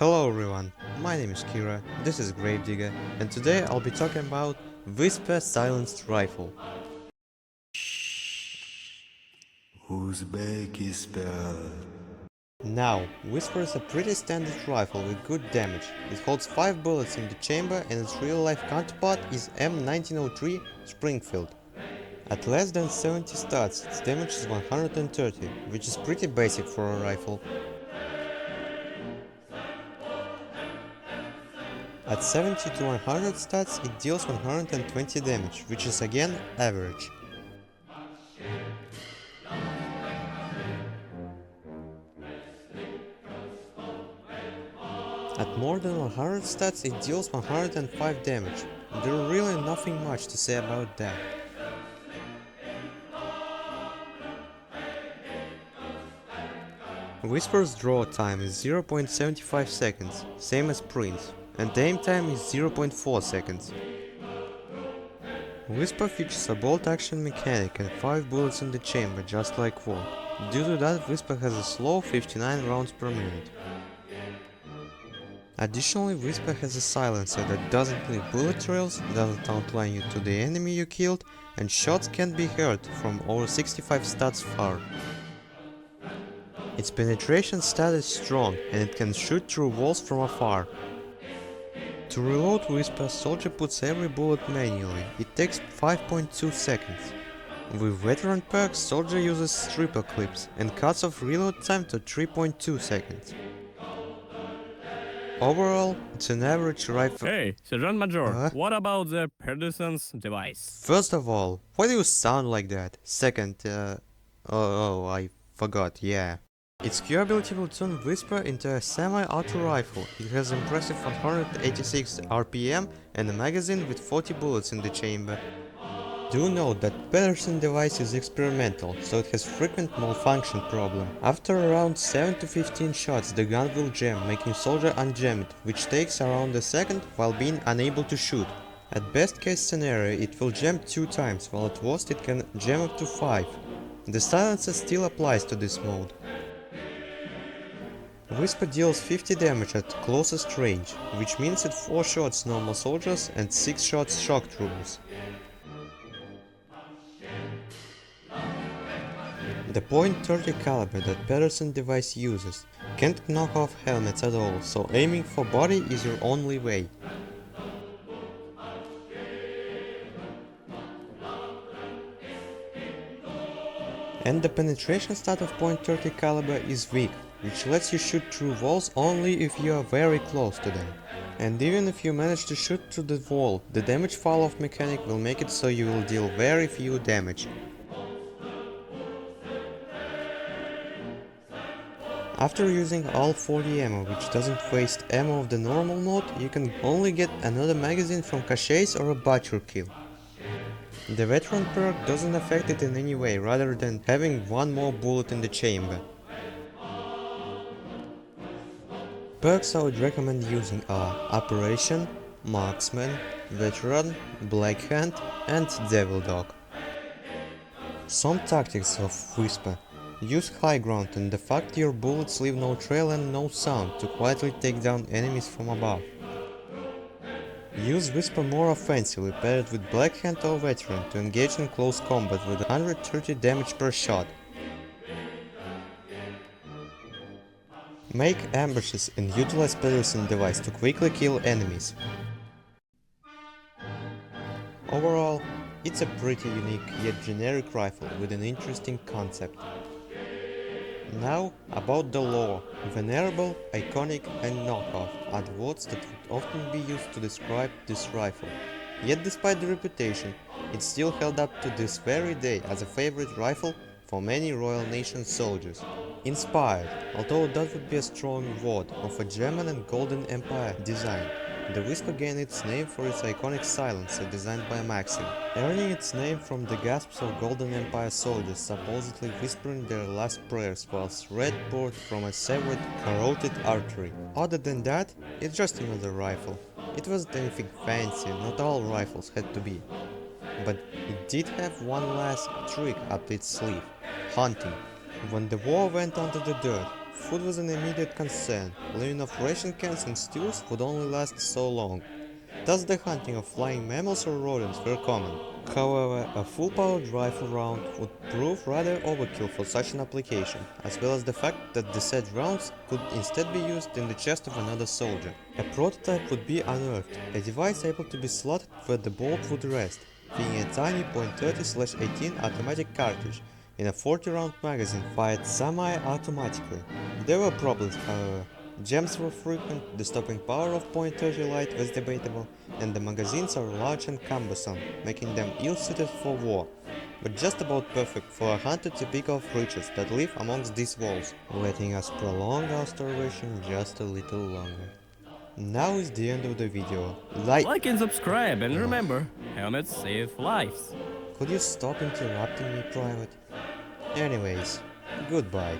Hello everyone, my name is Kira, this is Gravedigger, and today I'll be talking about Whisper Silenced Rifle. Uzbekistan. Now, Whisper is a pretty standard rifle with good damage. It holds 5 bullets in the chamber and its real-life counterpart is M1903 Springfield. At less than 70 stats, its damage is 130, which is pretty basic for a rifle. At 70 to 100 stats, it deals 120 damage, which is again average. At more than 100 stats, it deals 105 damage. There is really nothing much to say about that. Whisper's draw time is 0.75 seconds, same as Prince, and aim time is 0.4 seconds. Whisper features a bolt action mechanic and 5 bullets in the chamber, just like Walk. Due to that, Whisper has a slow 59 rounds per minute. Additionally, Whisper has a silencer that doesn't leave bullet trails, doesn't outline you to the enemy you killed, and shots can be heard from over 65 stats far. Its penetration stat is strong, and it can shoot through walls from afar. To reload Whisper, Soldier puts every bullet manually. It takes 5.2 seconds. With veteran perks, Soldier uses triple clips and cuts off reload time to 3.2 seconds. Overall, it's an average rifle. Hey, Sergeant Major, what about the Pedersen's device? First of all, why do you sound like that? Second, I forgot, yeah. Its Q ability will turn Whisper into a semi-auto rifle. It has impressive 186 RPM and a magazine with 40 bullets in the chamber. Do note that Pedersen device is experimental, so it has frequent malfunction problem. After around 7 to 15 shots the gun will jam, making Soldier unjammed, which takes around a second while being unable to shoot. At best case scenario it will jam 2 times, while at worst it can jam up to 5. The silencer still applies to this mode. Whisper deals 50 damage at closest range, which means it 4 shots normal soldiers and 6 shots shock troopers. The .30 caliber that Pedersen device uses can't knock off helmets at all, so aiming for body is your only way. And the penetration stat of .30 caliber is weak, which lets you shoot through walls only if you are very close to them. And even if you manage to shoot through the wall, the damage fall-off mechanic will make it so you will deal very few damage. After using all 40 ammo, which doesn't waste ammo of the normal mode, you can only get another magazine from caches or a butcher kill. The veteran perk doesn't affect it in any way, rather than having one more bullet in the chamber. Perks I would recommend using are Operation, Marksman, Veteran, Black Hand, and Devil Dog. Some tactics of Whisper. Use high ground and the fact your bullets leave no trail and no sound to quietly take down enemies from above. Use Whisper more offensively paired with Black Hand or Veteran to engage in close combat with 130 damage per shot. Make ambushes and utilize Pedersen device to quickly kill enemies. Overall, it's a pretty unique yet generic rifle with an interesting concept. Now, about the lore. Venerable, iconic and knockoff are the words that would often be used to describe this rifle. Yet despite the reputation, it still held up to this very day as a favorite rifle for many Royal Nation soldiers. Inspired, although that would be a strong word, of a German and Golden Empire design. The Whisper gained its name for its iconic silencer designed by Maxim, earning its name from the gasps of Golden Empire soldiers supposedly whispering their last prayers whilst red poured from a severed, carotid artery. Other than that, it's just another rifle. It wasn't anything fancy, not all rifles had to be. But it did have one last trick up its sleeve: hunting. When the war went under the dirt, food was an immediate concern. Living off ration cans and stews would only last so long. Thus the hunting of flying mammals or rodents were common. However, a full-powered rifle round would prove rather overkill for such an application, as well as the fact that the said rounds could instead be used in the chest of another soldier. A prototype would be unearthed, a device able to be slotted where the bolt would rest, being a tiny .30/18 automatic cartridge in a 40-round magazine fired semi-automatically. There were problems, however. Jams were frequent, the stopping power of .30 light was debatable, and the magazines are large and cumbersome, making them ill-suited for war, but just about perfect for a hunter typical of creatures that live amongst these walls, letting us prolong our starvation just a little longer. Now is the end of the video. Like and subscribe, and remember, helmets save lives. Could you stop interrupting me, Private? Anyways, goodbye.